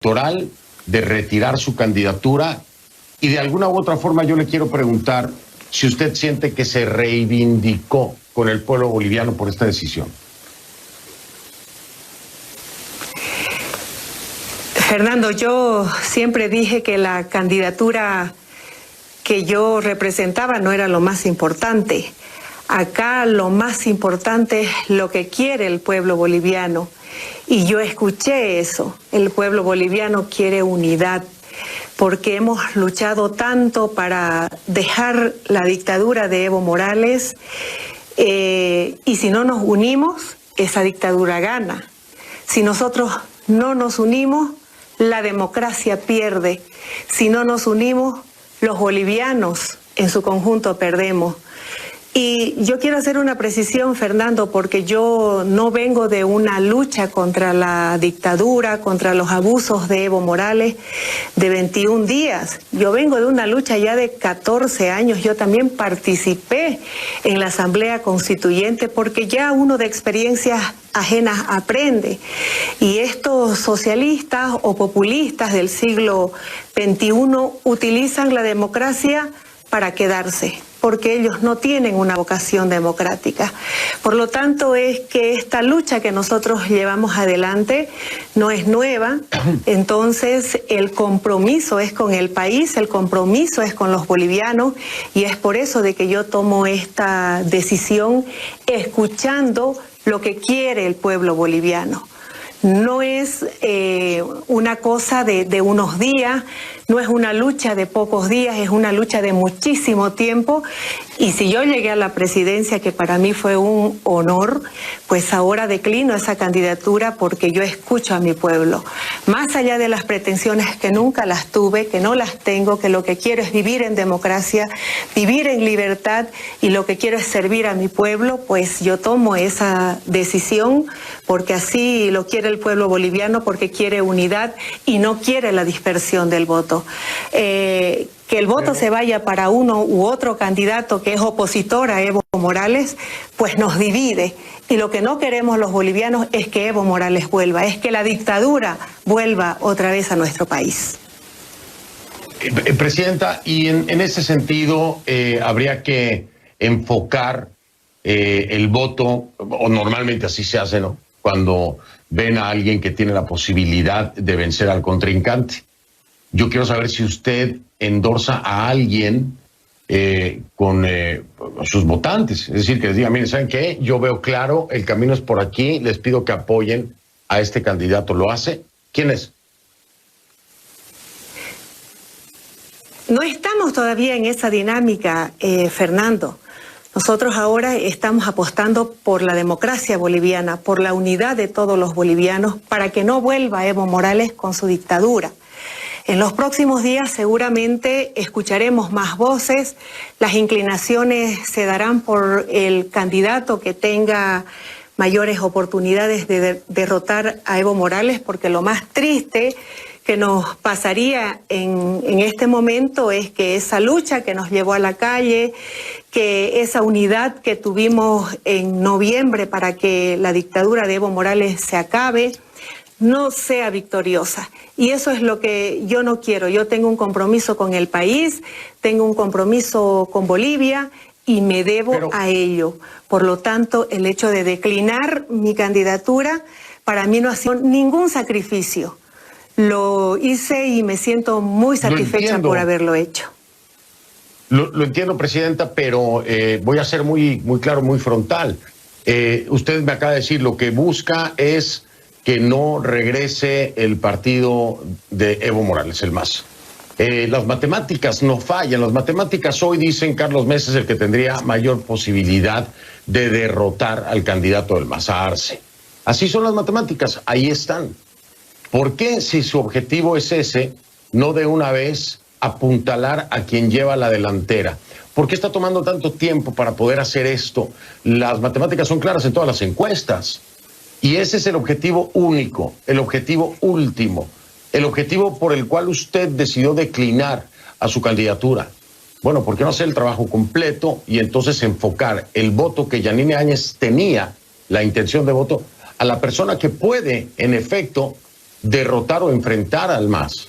electoral de retirar su candidatura? Y de alguna u otra forma yo le quiero preguntar si usted siente que se reivindicó con el pueblo boliviano por esta decisión. Fernando, yo siempre dije que la candidatura que yo representaba no era lo más importante. Acá lo más importante es lo que quiere el pueblo boliviano. Y yo escuché eso. El pueblo boliviano quiere unidad, porque hemos luchado tanto para dejar la dictadura de Evo Morales, y si no nos unimos, esa dictadura gana. Si nosotros no nos unimos, la democracia pierde. Si no nos unimos, los bolivianos en su conjunto perdemos. Y yo quiero hacer una precisión, Fernando, porque yo no vengo de una lucha contra la dictadura, contra los abusos de Evo Morales de 21 días. Yo vengo de una lucha ya de 14 años. Yo también participé en la Asamblea Constituyente porque ya uno de experiencias ajenas aprende. Y estos socialistas o populistas del siglo XXI utilizan la democracia para quedarse, porque ellos no tienen una vocación democrática. Por lo tanto, es que esta lucha que nosotros llevamos adelante no es nueva. Entonces, el compromiso es con el país, el compromiso es con los bolivianos, y es por eso de que yo tomo esta decisión escuchando lo que quiere el pueblo boliviano. No es una cosa de unos días, no es una lucha de pocos días, es una lucha de muchísimo tiempo. Y si yo llegué a la presidencia, que para mí fue un honor, pues ahora declino esa candidatura porque yo escucho a mi pueblo. Más allá de las pretensiones que nunca las tuve, que no las tengo, que lo que quiero es vivir en democracia, vivir en libertad, y lo que quiero es servir a mi pueblo, pues yo tomo esa decisión porque así lo quiere el pueblo boliviano, porque quiere unidad y no quiere la dispersión del voto. Que el voto se vaya para uno u otro candidato que es opositor a Evo Morales, pues nos divide. Y lo que no queremos los bolivianos es que Evo Morales vuelva, es que la dictadura vuelva otra vez a nuestro país. Presidenta, y en ese sentido habría que enfocar el voto, o normalmente así se hace, ¿no?, cuando ven a alguien que tiene la posibilidad de vencer al contrincante. Yo quiero saber si usted endorsa a alguien con sus votantes. Es decir, que les diga, miren, ¿saben qué? Yo veo claro, el camino es por aquí, les pido que apoyen a este candidato. ¿Lo hace? ¿Quién es? No estamos todavía en esa dinámica, Fernando. Nosotros ahora estamos apostando por la democracia boliviana, por la unidad de todos los bolivianos, para que no vuelva Evo Morales con su dictadura. En los próximos días seguramente escucharemos más voces, las inclinaciones se darán por el candidato que tenga mayores oportunidades de derrotar a Evo Morales, porque lo más triste que nos pasaría en este momento es que esa lucha que nos llevó a la calle, que esa unidad que tuvimos en noviembre para que la dictadura de Evo Morales se acabe, no sea victoriosa. Y eso es lo que yo no quiero. Yo tengo un compromiso con el país, tengo un compromiso con Bolivia y me debo a ello. Por lo tanto, el hecho de declinar mi candidatura para mí no ha sido ningún sacrificio. Lo hice y me siento muy satisfecha por haberlo hecho. Lo entiendo, Presidenta, pero voy a ser muy claro, muy frontal. Usted me acaba de decir, lo que busca es que no regrese el partido de Evo Morales, el MAS. Las matemáticas no fallan. Las matemáticas hoy dicen Carlos Mesa es el que tendría mayor posibilidad de derrotar al candidato del MAS, a Arce. Así son las matemáticas, ahí están. ¿Por qué, si su objetivo es ese, no de una vez apuntalar a quien lleva la delantera? ¿Por qué está tomando tanto tiempo para poder hacer esto? Las matemáticas son claras en todas las encuestas. Y ese es el objetivo único, el objetivo último, el objetivo por el cual usted decidió declinar a su candidatura. Bueno, ¿por qué no hacer el trabajo completo y entonces enfocar el voto que Yanine Áñez tenía, la intención de voto, a la persona que puede, en efecto, derrotar o enfrentar al MAS.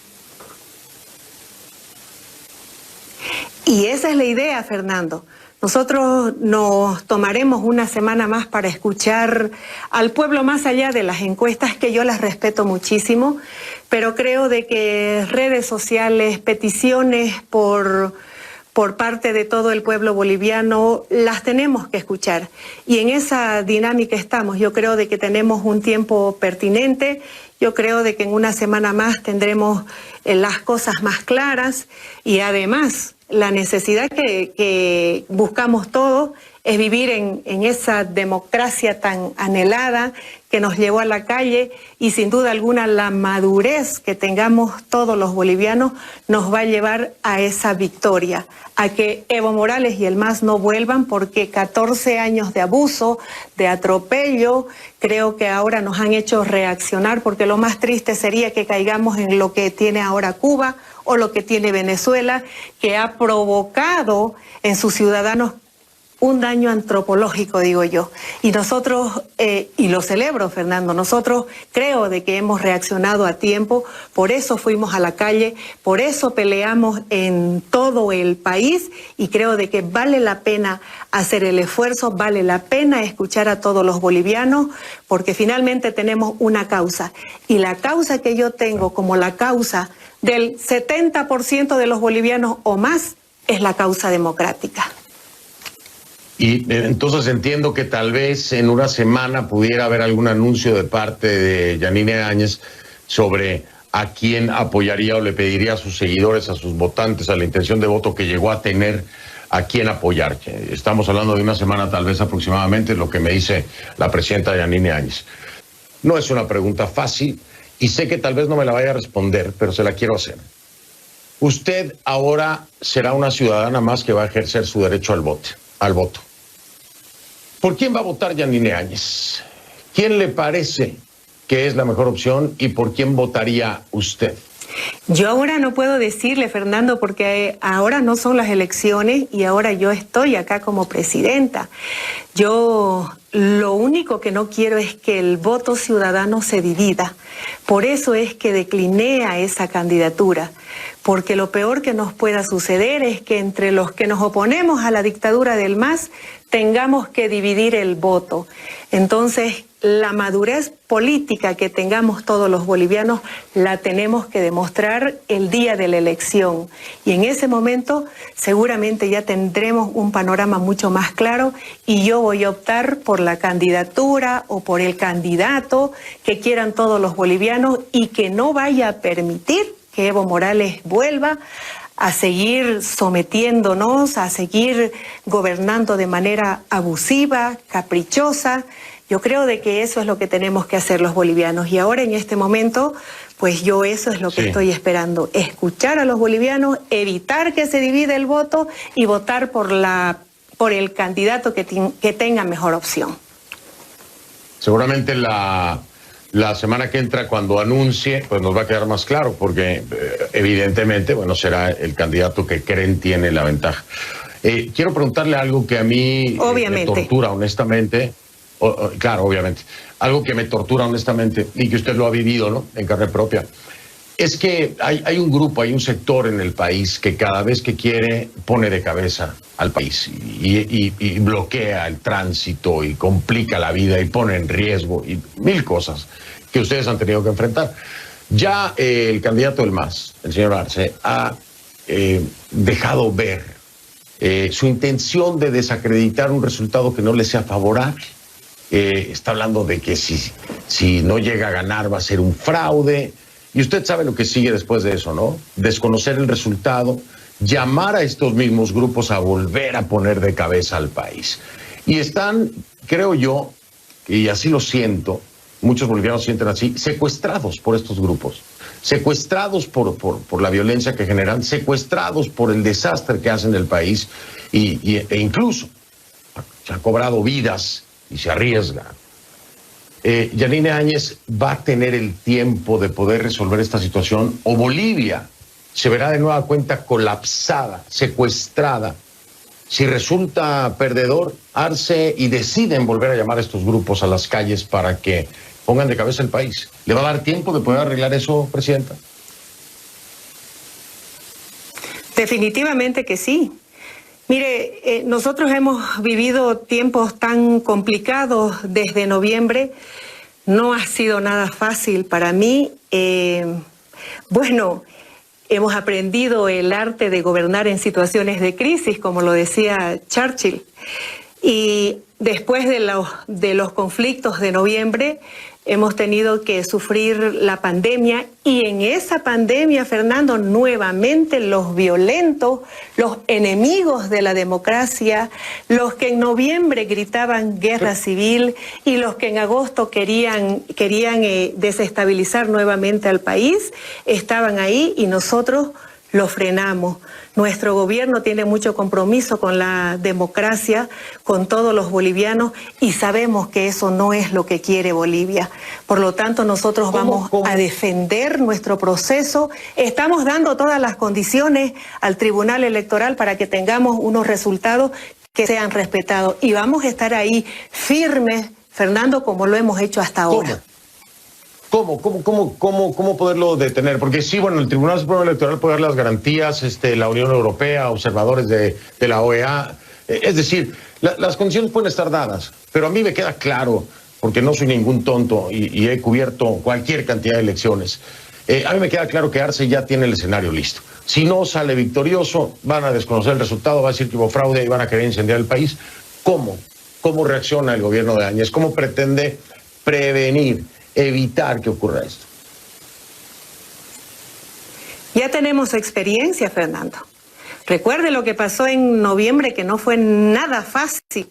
Y esa es la idea, Fernando. Nosotros nos tomaremos una semana más para escuchar al pueblo más allá de las encuestas, que yo las respeto muchísimo, pero creo de que redes sociales, peticiones por parte de todo el pueblo boliviano, las tenemos que escuchar. Y en esa dinámica estamos. Yo creo de que tenemos un tiempo pertinente. Yo creo de que en una semana más tendremos las cosas más claras, y además la necesidad que buscamos todos es vivir en esa democracia tan anhelada que nos llevó a la calle, y sin duda alguna la madurez que tengamos todos los bolivianos nos va a llevar a esa victoria, a que Evo Morales y el MAS no vuelvan, porque 14 años de abuso, de atropello, creo que ahora nos han hecho reaccionar, porque lo más triste sería que caigamos en lo que tiene ahora Cuba o lo que tiene Venezuela, que ha provocado en sus ciudadanos un daño antropológico, digo yo. Y nosotros, y lo celebro, Fernando, nosotros creo de que hemos reaccionado a tiempo, por eso fuimos a la calle, por eso peleamos en todo el país, y creo de que vale la pena hacer el esfuerzo, vale la pena escuchar a todos los bolivianos, porque finalmente tenemos una causa. Y la causa que yo tengo, como la causa del 70% de los bolivianos o más, es la causa democrática. Y entonces entiendo que tal vez en una semana pudiera haber algún anuncio de parte de Yanine Áñez sobre a quién apoyaría o le pediría a sus seguidores, a sus votantes, a la intención de voto que llegó a tener, a quién apoyar. Estamos hablando de una semana tal vez aproximadamente, lo que me dice la presidenta Yanine Áñez. No es una pregunta fácil y sé que tal vez no me la vaya a responder, pero se la quiero hacer. Usted ahora será una ciudadana más que va a ejercer su derecho al voto. ¿Por quién va a votar Yanine Áñez? ¿Quién le parece que es la mejor opción y por quién votaría usted? Yo ahora no puedo decirle, Fernando, porque ahora no son las elecciones y ahora yo estoy acá como presidenta. Yo lo único que no quiero es que el voto ciudadano se divida. Por eso es que decliné a esa candidatura, porque lo peor que nos pueda suceder es que entre los que nos oponemos a la dictadura del MAS tengamos que dividir el voto. Entonces, la madurez política que tengamos todos los bolivianos la tenemos que demostrar el día de la elección. Y en ese momento seguramente ya tendremos un panorama mucho más claro, y yo voy a optar por la candidatura o por el candidato que quieran todos los bolivianos, y que no vaya a permitir que Evo Morales vuelva a seguir sometiéndonos, a seguir gobernando de manera abusiva, caprichosa. Yo creo de que eso es lo que tenemos que hacer los bolivianos. Y ahora en este momento, pues yo eso es lo que estoy esperando. Escuchar a los bolivianos, evitar que se divida el voto y votar por el candidato que tenga mejor opción. Seguramente la semana que entra, cuando anuncie, pues nos va a quedar más claro, porque evidentemente, bueno, será el candidato que creen tiene la ventaja. Quiero preguntarle algo que a mí me tortura honestamente. Claro, obviamente. Algo que me tortura honestamente, y que usted lo ha vivido, ¿no?, en carne propia. Es que hay un grupo, hay un sector en el país que cada vez que quiere pone de cabeza al país y bloquea el tránsito y complica la vida y pone en riesgo y mil cosas que ustedes han tenido que enfrentar. Ya el candidato del MAS, el señor Arce, ha dejado ver su intención de desacreditar un resultado que no le sea favorable. Está hablando de que si no llega a ganar va a ser un fraude. Y usted sabe lo que sigue después de eso, ¿no? Desconocer el resultado, llamar a estos mismos grupos a volver a poner de cabeza al país. Y están, creo yo, y así lo siento, muchos bolivianos sienten así, secuestrados por estos grupos, secuestrados por la violencia que generan, secuestrados por el desastre que hacen el país e incluso se han cobrado vidas y se arriesgan. Yanine Áñez va a tener el tiempo de poder resolver esta situación, o Bolivia se verá de nueva cuenta colapsada, secuestrada, si resulta perdedor Arce y deciden volver a llamar a estos grupos a las calles para que pongan de cabeza el país. ¿Le va a dar tiempo de poder arreglar eso, presidenta? Definitivamente que sí. Mire, nosotros hemos vivido tiempos tan complicados desde noviembre. No ha sido nada fácil para mí. Bueno, hemos aprendido el arte de gobernar en situaciones de crisis, como lo decía Churchill. Y después de los conflictos de noviembre, hemos tenido que sufrir la pandemia, y en esa pandemia, Fernando, nuevamente los violentos, los enemigos de la democracia, los que en noviembre gritaban guerra civil y los que en agosto querían desestabilizar nuevamente al país, estaban ahí y nosotros lo frenamos. Nuestro gobierno tiene mucho compromiso con la democracia, con todos los bolivianos, y sabemos que eso no es lo que quiere Bolivia. Por lo tanto, nosotros vamos a defender nuestro proceso. Estamos dando todas las condiciones al Tribunal Electoral para que tengamos unos resultados que sean respetados. Y vamos a estar ahí firmes, Fernando, como lo hemos hecho hasta ahora. ¿Cómo poderlo detener? Porque sí, bueno, el Tribunal Supremo Electoral puede dar las garantías, la Unión Europea, observadores de la OEA, es decir, las condiciones pueden estar dadas, pero a mí me queda claro, porque no soy ningún tonto y he cubierto cualquier cantidad de elecciones, a mí me queda claro que Arce ya tiene el escenario listo. Si no sale victorioso, van a desconocer el resultado, va a decir que hubo fraude y van a querer incendiar el país. ¿Cómo reacciona el gobierno de Áñez? ¿Cómo pretende prevenir, evitar que ocurra esto? Ya tenemos experiencia, Fernando. Recuerde lo que pasó en noviembre, que no fue nada fácil.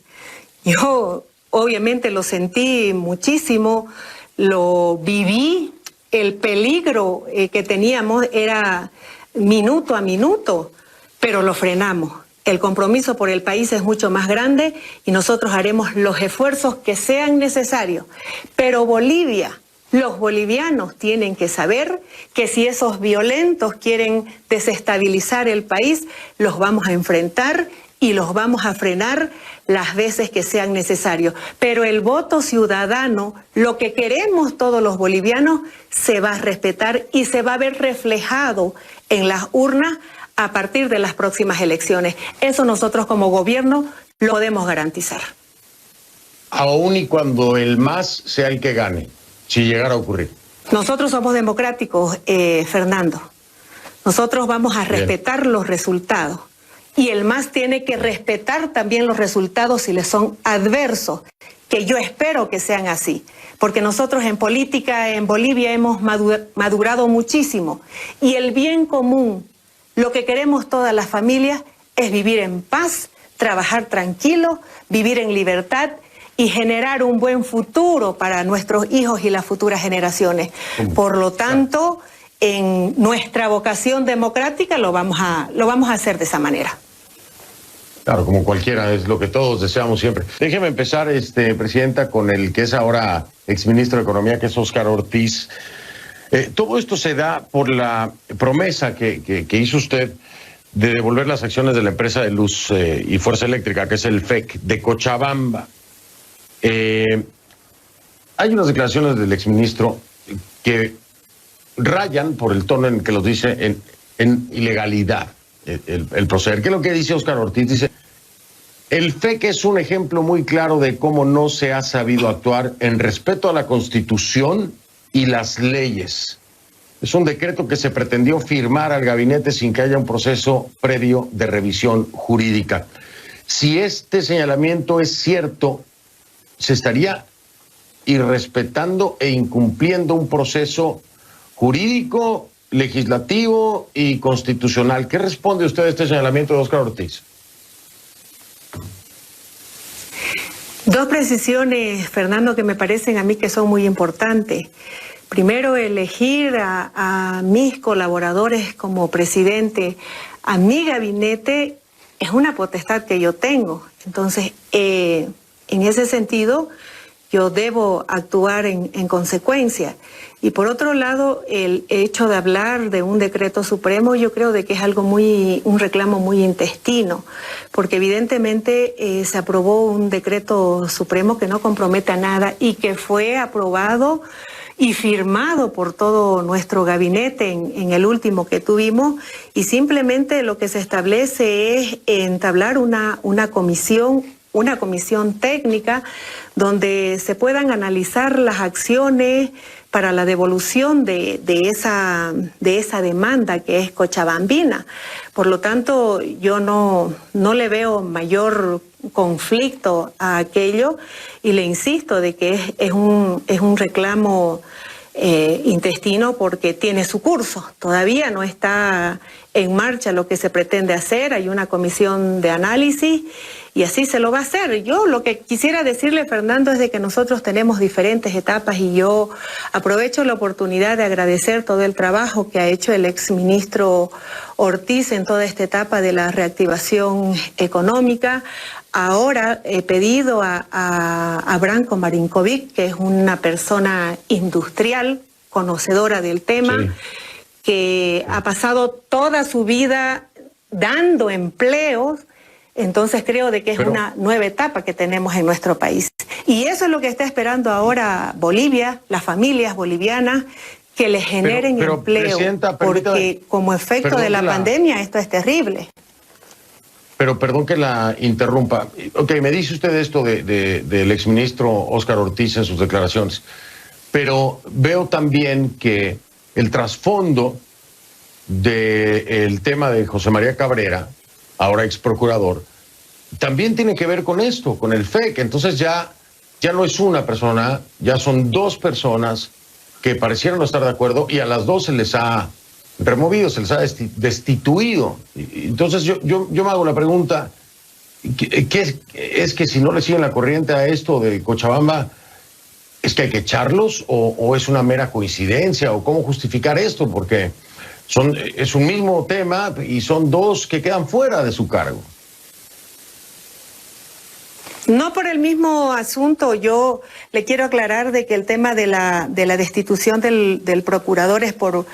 Yo obviamente lo sentí muchísimo, lo viví, el peligro que teníamos era minuto a minuto, pero lo frenamos. El compromiso por el país es mucho más grande y nosotros haremos los esfuerzos que sean necesarios. Pero Bolivia, los bolivianos tienen que saber que si esos violentos quieren desestabilizar el país, los vamos a enfrentar y los vamos a frenar las veces que sean necesarios. Pero el voto ciudadano, lo que queremos todos los bolivianos, se va a respetar y se va a ver reflejado en las urnas a partir de las próximas elecciones. Eso nosotros como gobierno lo podemos garantizar. Aún y cuando el MAS sea el que gane, si llegara a ocurrir. Nosotros somos democráticos, Fernando. Nosotros vamos a respetar los resultados. Y el MAS tiene que respetar también los resultados si les son adversos, que yo espero que sean así. Porque nosotros en política en Bolivia hemos madurado muchísimo. Y el bien común, lo que queremos todas las familias, es vivir en paz, trabajar tranquilo, vivir en libertad y generar un buen futuro para nuestros hijos y las futuras generaciones. Por lo tanto, en nuestra vocación democrática lo vamos a hacer de esa manera. Claro, como cualquiera, es lo que todos deseamos siempre. Déjeme empezar, presidenta, con el que es ahora exministro de Economía, que es Óscar Ortiz. Todo esto se da por la promesa que hizo usted de devolver las acciones de la empresa de luz y fuerza eléctrica, que es el FEC, de Cochabamba. Hay unas declaraciones del exministro que rayan, por el tono en que los dice, en ilegalidad el proceder. ¿Qué es lo que dice Óscar Ortiz? Dice: el FEC es un ejemplo muy claro de cómo no se ha sabido actuar en respeto a la Constitución y las leyes. Es un decreto que se pretendió firmar al gabinete sin que haya un proceso previo de revisión jurídica. Si este señalamiento es cierto, se estaría irrespetando e incumpliendo un proceso jurídico, legislativo y constitucional. ¿Qué responde usted a este señalamiento de Óscar Ortiz? Dos precisiones, Fernando, que me parecen a mí que son muy importantes. Primero, elegir a mis colaboradores como presidente, a mi gabinete, es una potestad que yo tengo. Entonces, en ese sentido, yo debo actuar en consecuencia. Y por otro lado, el hecho de hablar de un decreto supremo, yo creo de que es algo un reclamo muy intestino, porque evidentemente se aprobó un decreto supremo que no compromete a nada y que fue aprobado y firmado por todo nuestro gabinete en el último que tuvimos, y simplemente lo que se establece es entablar una comisión técnica donde se puedan analizar las acciones para la devolución de esa demanda que es cochabambina. Por lo tanto, yo no le veo mayor conflicto a aquello, y le insisto de que es un reclamo intestino, porque tiene su curso. Todavía no está en marcha lo que se pretende hacer, hay una comisión de análisis y así se lo va a hacer. Yo lo que quisiera decirle, Fernando, es de que nosotros tenemos diferentes etapas, y yo aprovecho la oportunidad de agradecer todo el trabajo que ha hecho el exministro Ortiz en toda esta etapa de la reactivación económica. Ahora he pedido a Branko Marinkovic, que es una persona industrial, conocedora del tema, sí, que ha pasado toda su vida dando empleos. Entonces creo de que es una nueva etapa que tenemos en nuestro país. Y eso es lo que está esperando ahora Bolivia, las familias bolivianas, que les generen empleo, porque como efecto de la pandemia esto es terrible. Pero perdón que la interrumpa. Ok, me dice usted esto del exministro Óscar Ortiz en sus declaraciones, pero veo también que el trasfondo del tema de José María Cabrera, ahora ex procurador, también tiene que ver con esto, con el FEC. Entonces ya no es una persona, ya son dos personas que parecieron no estar de acuerdo, y a las dos se les ha removido, se les ha destituido. Entonces yo me hago la pregunta, ¿qué es que si no le siguen la corriente a esto de Cochabamba, es que hay que echarlos, o es una mera coincidencia, o cómo justificar esto? Porque es un mismo tema y son dos que quedan fuera de su cargo. No por el mismo asunto. Yo le quiero aclarar de que el tema de la destitución del procurador es por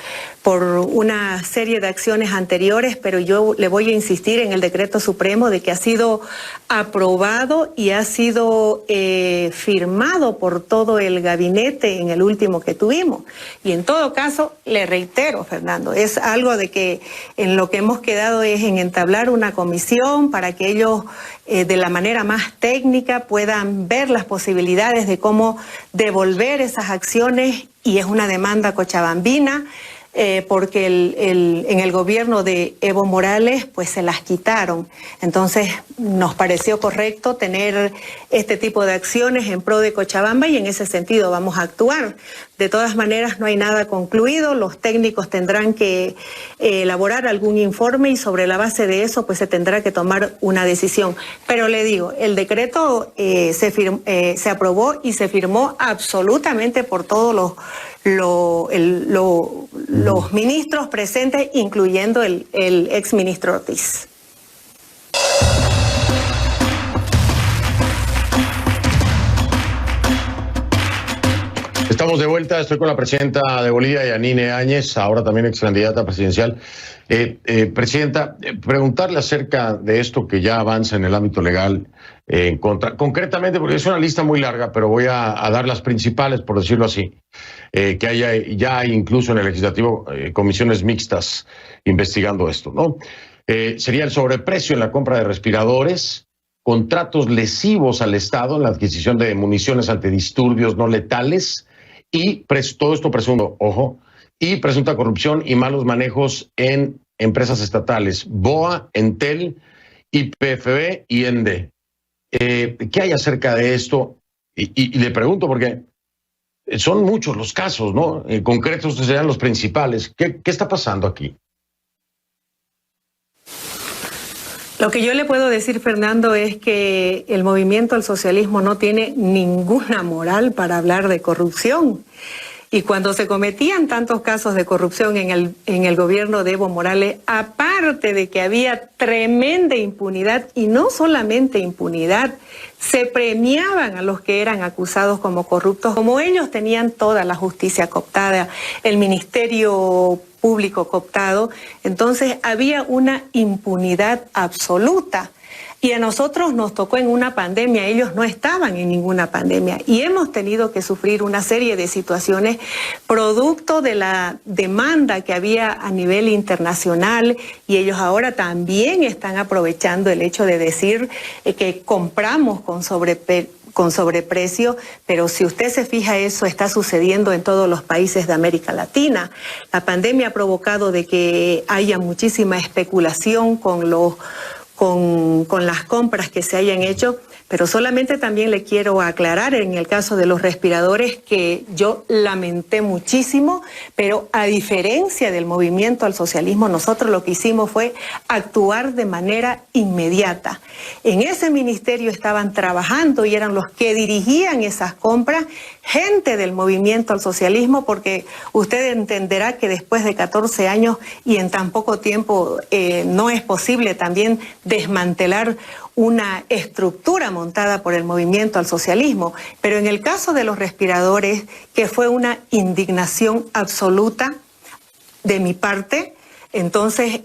una serie de acciones anteriores, pero yo le voy a insistir en el decreto supremo de que ha sido aprobado y ha sido firmado por todo el gabinete en el último que tuvimos. Y en todo caso, le reitero, Fernando, es algo de que en lo que hemos quedado es en entablar una comisión para que ellos de la manera más técnica puedan ver las posibilidades de cómo devolver esas acciones, y es una demanda cochabambina, porque en el gobierno de Evo Morales pues se las quitaron. Entonces nos pareció correcto tener este tipo de acciones en pro de Cochabamba, y en ese sentido vamos a actuar. De todas maneras, no hay nada concluido, los técnicos tendrán que elaborar algún informe, y sobre la base de eso pues se tendrá que tomar una decisión. Pero le digo, el decreto se aprobó y se firmó absolutamente por todos los ministros presentes, incluyendo el exministro Ortiz. Estamos de vuelta, estoy con la presidenta de Bolivia, Yanine Áñez, ahora también ex candidata presidencial. Presidenta, preguntarle acerca de esto que ya avanza en el ámbito legal en contra, concretamente, porque es una lista muy larga, pero voy a dar las principales, por decirlo así, que ya hay incluso en el legislativo comisiones mixtas investigando esto, ¿no? Sería el sobreprecio en la compra de respiradores, contratos lesivos al Estado en la adquisición de municiones antidisturbios no letales, y todo esto presunto, ojo, y presunta corrupción y malos manejos en empresas estatales, BOA, Entel, YPFB y ENDE. ¿Qué hay acerca de esto? Y le pregunto porque son muchos los casos, ¿no? En concreto, estos serían los principales. ¿Qué está pasando aquí? Lo que yo le puedo decir, Fernando, es que el movimiento al socialismo no tiene ninguna moral para hablar de corrupción. Y cuando se cometían tantos casos de corrupción en el gobierno de Evo Morales, aparte de que había tremenda impunidad, y no solamente impunidad, se premiaban a los que eran acusados como corruptos. Como ellos tenían toda la justicia cooptada, el Ministerio Público cooptado, entonces había una impunidad absoluta. Y a nosotros nos tocó en una pandemia, ellos no estaban en ninguna pandemia y hemos tenido que sufrir una serie de situaciones producto de la demanda que había a nivel internacional, y ellos ahora también están aprovechando el hecho de decir que compramos con sobreprecio, pero si usted se fija, eso está sucediendo en todos los países de América Latina. La pandemia ha provocado de que haya muchísima especulación con las compras que se hayan hecho, pero solamente también le quiero aclarar en el caso de los respiradores que yo lamenté muchísimo, pero a diferencia del movimiento al socialismo, nosotros lo que hicimos fue actuar de manera inmediata. En ese ministerio estaban trabajando y eran los que dirigían esas compras gente del movimiento al socialismo, porque usted entenderá que después de 14 años y en tan poco tiempo no es posible también desmantelar una estructura montada por el movimiento al socialismo. Pero en el caso de los respiradores, que fue una indignación absoluta de mi parte, entonces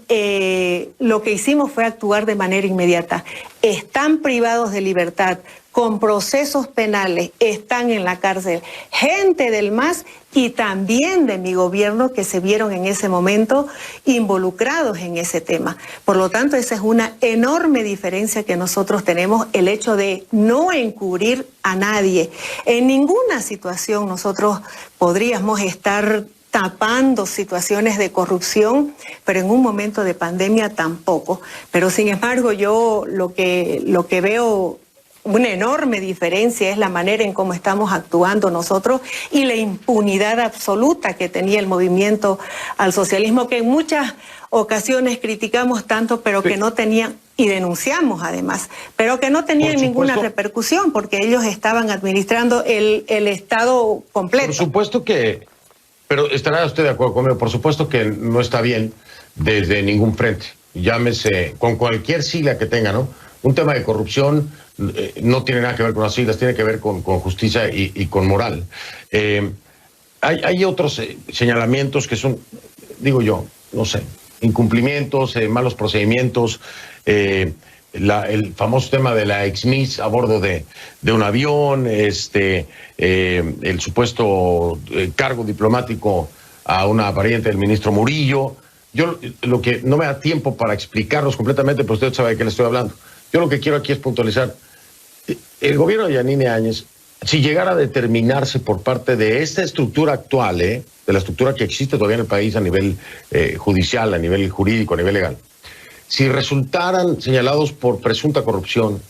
lo que hicimos fue actuar de manera inmediata. Están privados de libertad, con procesos penales, están en la cárcel gente del MAS y también de mi gobierno que se vieron en ese momento involucrados en ese tema. Por lo tanto, esa es una enorme diferencia que nosotros tenemos, el hecho de no encubrir a nadie. En ninguna situación nosotros podríamos estar tapando situaciones de corrupción, pero en un momento de pandemia tampoco. Pero sin embargo, yo lo que veo una enorme diferencia es la manera en cómo estamos actuando nosotros y la impunidad absoluta que tenía el movimiento al socialismo, que en muchas ocasiones criticamos tanto, pero que no tenían, y denunciamos además, pero que no tenían ninguna repercusión porque ellos estaban administrando el Estado completo. Por supuesto que, pero estará usted de acuerdo conmigo, por supuesto que no está bien desde ningún frente, llámese con cualquier sigla que tenga, ¿no? Un tema de corrupción no tiene nada que ver con las siglas, tiene que ver con justicia y con moral. Hay otros señalamientos que son, digo yo, no sé, incumplimientos, malos procedimientos, el famoso tema de la ex-miss a bordo de un avión, el supuesto cargo diplomático a una pariente del ministro Murillo. Yo lo que no me da tiempo para explicarlos completamente, pero usted sabe de qué le estoy hablando. Yo lo que quiero aquí es puntualizar. El gobierno de Yanine Áñez, si llegara a determinarse por parte de esta estructura actual, de la estructura que existe todavía en el país a nivel judicial, a nivel jurídico, a nivel legal, si resultaran señalados por presunta corrupción,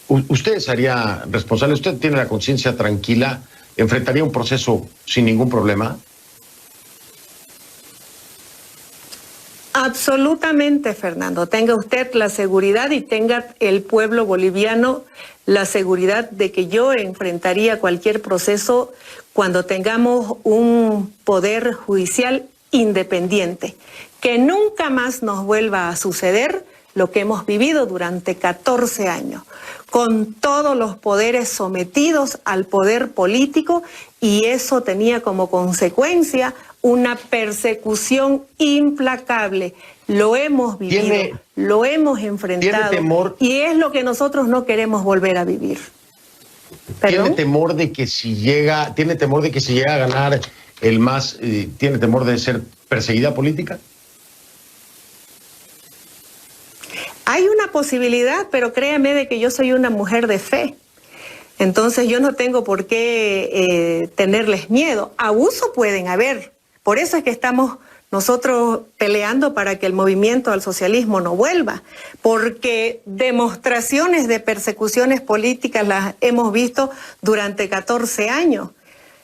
¿usted sería responsable? ¿Usted tiene la conciencia tranquila? ¿Enfrentaría un proceso sin ningún problema? Absolutamente, Fernando. Tenga usted la seguridad y tenga el pueblo boliviano la seguridad de que yo enfrentaría cualquier proceso cuando tengamos un poder judicial independiente. Que nunca más nos vuelva a suceder lo que hemos vivido durante 14 años, con todos los poderes sometidos al poder político, y eso tenía como consecuencia una persecución implacable. Lo hemos vivido, lo hemos enfrentado, y es lo que nosotros no queremos volver a vivir. ¿Perdón? ¿Tiene temor de que si llega a ganar el MAS, tiene temor de ser perseguida política? Hay una posibilidad, pero créame de que yo soy una mujer de fe. Entonces yo no tengo por qué tenerles miedo. Abuso pueden haber. Por eso es que estamos nosotros peleando para que el movimiento al socialismo no vuelva. Porque demostraciones de persecuciones políticas las hemos visto durante 14 años.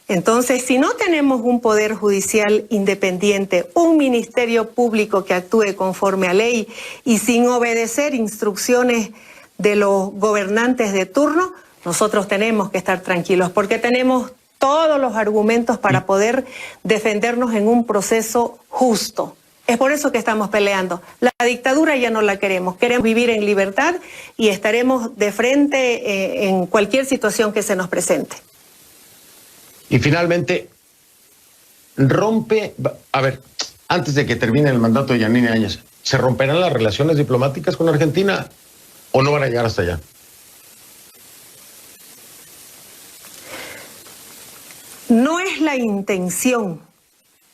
Entonces, si no tenemos un poder judicial independiente, un ministerio público que actúe conforme a ley y sin obedecer instrucciones de los gobernantes de turno, nosotros tenemos que estar tranquilos porque tenemos todos los argumentos para poder defendernos en un proceso justo. Es por eso que estamos peleando. La dictadura ya no la queremos. Queremos vivir en libertad y estaremos de frente en cualquier situación que se nos presente. Y finalmente, a ver, antes de que termine el mandato de Yanine Áñez, ¿se romperán las relaciones diplomáticas con Argentina o no van a llegar hasta allá? No es la intención.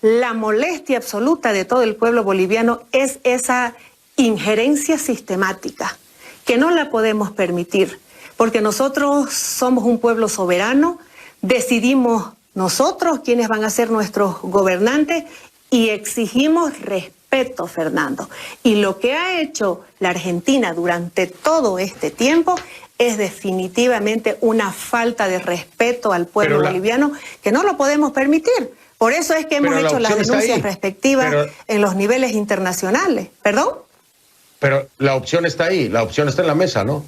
La molestia absoluta de todo el pueblo boliviano es esa injerencia sistemática, que no la podemos permitir, porque nosotros somos un pueblo soberano, decidimos nosotros quiénes van a ser nuestros gobernantes y exigimos respeto, Fernando. Y lo que ha hecho la Argentina durante todo este tiempo es definitivamente una falta de respeto al pueblo boliviano que no lo podemos permitir. Por eso es que hemos hecho las denuncias respectivas en los niveles internacionales. ¿Perdón? Pero la opción está ahí, la opción está en la mesa, ¿no?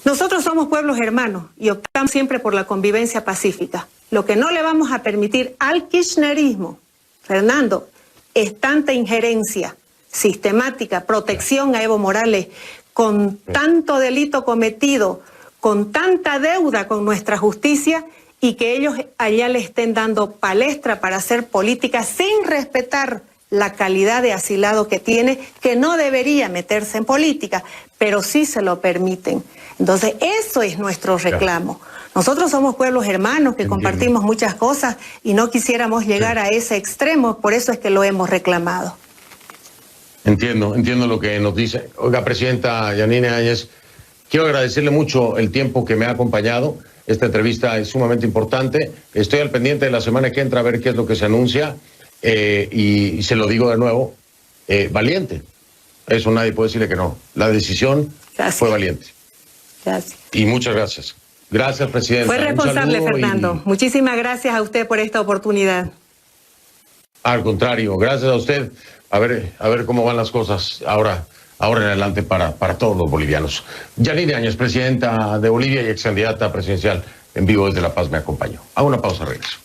Nosotros somos pueblos hermanos y optamos siempre por la convivencia pacífica. Lo que no le vamos a permitir al kirchnerismo, Fernando, es tanta injerencia sistemática, protección a Evo Morales, con tanto delito cometido, con tanta deuda con nuestra justicia, y que ellos allá le estén dando palestra para hacer política sin respetar la calidad de asilado que tiene, que no debería meterse en política, pero sí se lo permiten. Entonces, eso es nuestro reclamo. Nosotros somos pueblos hermanos que compartimos muchas cosas y no quisiéramos llegar a ese extremo, por eso es que lo hemos reclamado. Entiendo lo que nos dice. Oiga, presidenta Yanine Áñez, quiero agradecerle mucho el tiempo que me ha acompañado. Esta entrevista es sumamente importante. Estoy al pendiente de la semana que entra a ver qué es lo que se anuncia. Y se lo digo de nuevo, valiente. Eso nadie puede decirle que no. La decisión fue valiente. Gracias. Y muchas gracias. Gracias, presidenta. Fue responsable, Fernando. Muchísimas gracias a usted por esta oportunidad. Al contrario, gracias a usted. A ver cómo van las cosas ahora en adelante para todos los bolivianos. Yanine Áñez, presidenta de Bolivia y ex candidata presidencial en vivo desde La Paz, me acompañó. A una pausa, regreso.